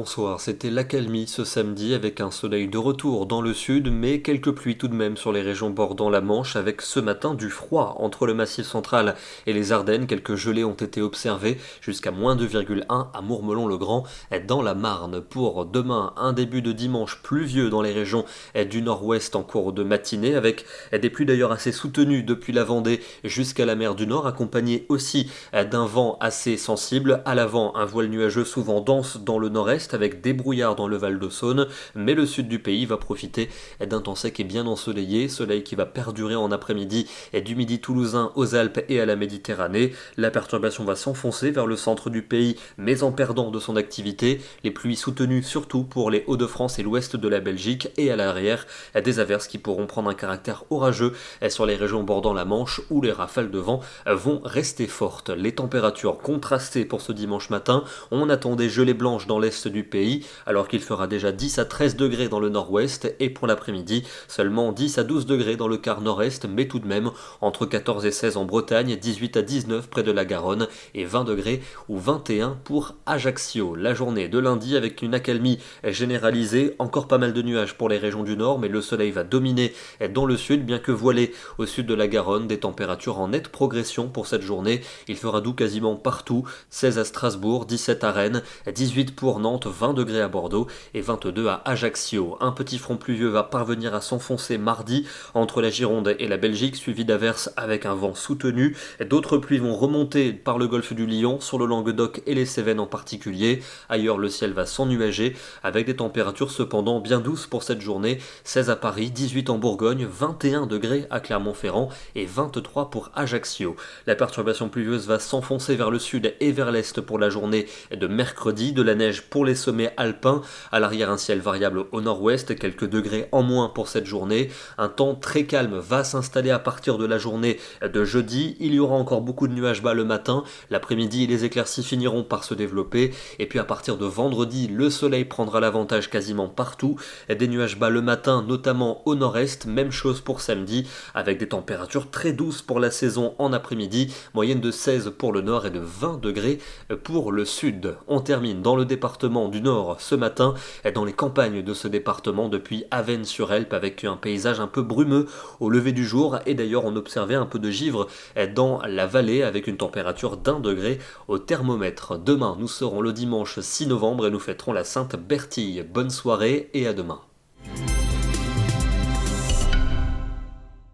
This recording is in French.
bonsoir, c'était l'accalmie ce samedi avec un soleil de retour dans le sud, mais quelques pluies tout de même sur les régions bordant la Manche avec ce matin du froid entre le Massif central et les Ardennes. Quelques gelées ont été observées jusqu'à moins 2,1 à Mourmelon-le-Grand dans la Marne. Pour demain, un début de dimanche pluvieux dans les régions du nord-ouest en cours de matinée avec des pluies d'ailleurs assez soutenues depuis la Vendée jusqu'à la mer du Nord, accompagnées aussi d'un vent assez sensible. À l'avant, un voile nuageux souvent dense dans le nord-est avec des brouillards dans le Val de Saône, mais le sud du pays va profiter d'un temps sec et bien ensoleillé, soleil qui va perdurer en après-midi du midi toulousain aux Alpes et à la Méditerranée. La perturbation va s'enfoncer vers le centre du pays, mais en perdant de son activité. Les pluies soutenues surtout pour les Hauts-de-France et l'ouest de la Belgique, et à l'arrière, des averses qui pourront prendre un caractère orageux sur les régions bordant la Manche où les rafales de vent vont rester fortes. Les températures contrastées pour ce dimanche matin, on attend des gelées blanches dans l'est du pays, alors qu'il fera déjà 10 à 13 degrés dans le nord-ouest, et pour l'après-midi, seulement 10 à 12 degrés dans le quart nord-est, mais tout de même entre 14 et 16 en Bretagne, 18 à 19 près de la Garonne, et 20 degrés ou 21 pour Ajaccio. La journée de lundi avec une accalmie généralisée, encore pas mal de nuages pour les régions du nord, mais le soleil va dominer dans le sud, bien que voilé au sud de la Garonne, des températures en nette progression pour cette journée. Il fera doux quasiment partout, 16 à Strasbourg, 17 à Rennes, 18 pour Nantes, 20 degrés à Bordeaux et 22 à Ajaccio. Un petit front pluvieux va parvenir à s'enfoncer mardi entre la Gironde et la Belgique, suivi d'averses avec un vent soutenu. D'autres pluies vont remonter par le golfe du Lion, sur le Languedoc et les Cévennes en particulier. Ailleurs, le ciel va s'ennuager, avec des températures cependant bien douces pour cette journée, 16 à Paris, 18 en Bourgogne, 21 degrés à Clermont-Ferrand et 23 pour Ajaccio. La perturbation pluvieuse va s'enfoncer vers le sud et vers l'est pour la journée de mercredi, de la neige pour les sommets alpins, à l'arrière un ciel variable au nord-ouest, quelques degrés en moins pour cette journée. Un temps très calme va s'installer à partir de la journée de jeudi. Il y aura encore beaucoup de nuages bas le matin, l'après-midi les éclaircies finiront par se développer, et puis à partir de vendredi, le soleil prendra l'avantage quasiment partout. Des nuages bas le matin, notamment au nord-est, même chose pour samedi, avec des températures très douces pour la saison en après-midi, moyenne de 16 pour le nord et de 20 degrés pour le sud. On termine dans le département du Nord ce matin, dans les campagnes de ce département depuis Avesnes-sur-Helpe, avec un paysage un peu brumeux au lever du jour, et d'ailleurs on observait un peu de givre dans la vallée avec une température d'1 degré au thermomètre. Demain nous serons le dimanche 6 novembre et nous fêterons la Sainte Bertille. Bonne soirée et à demain.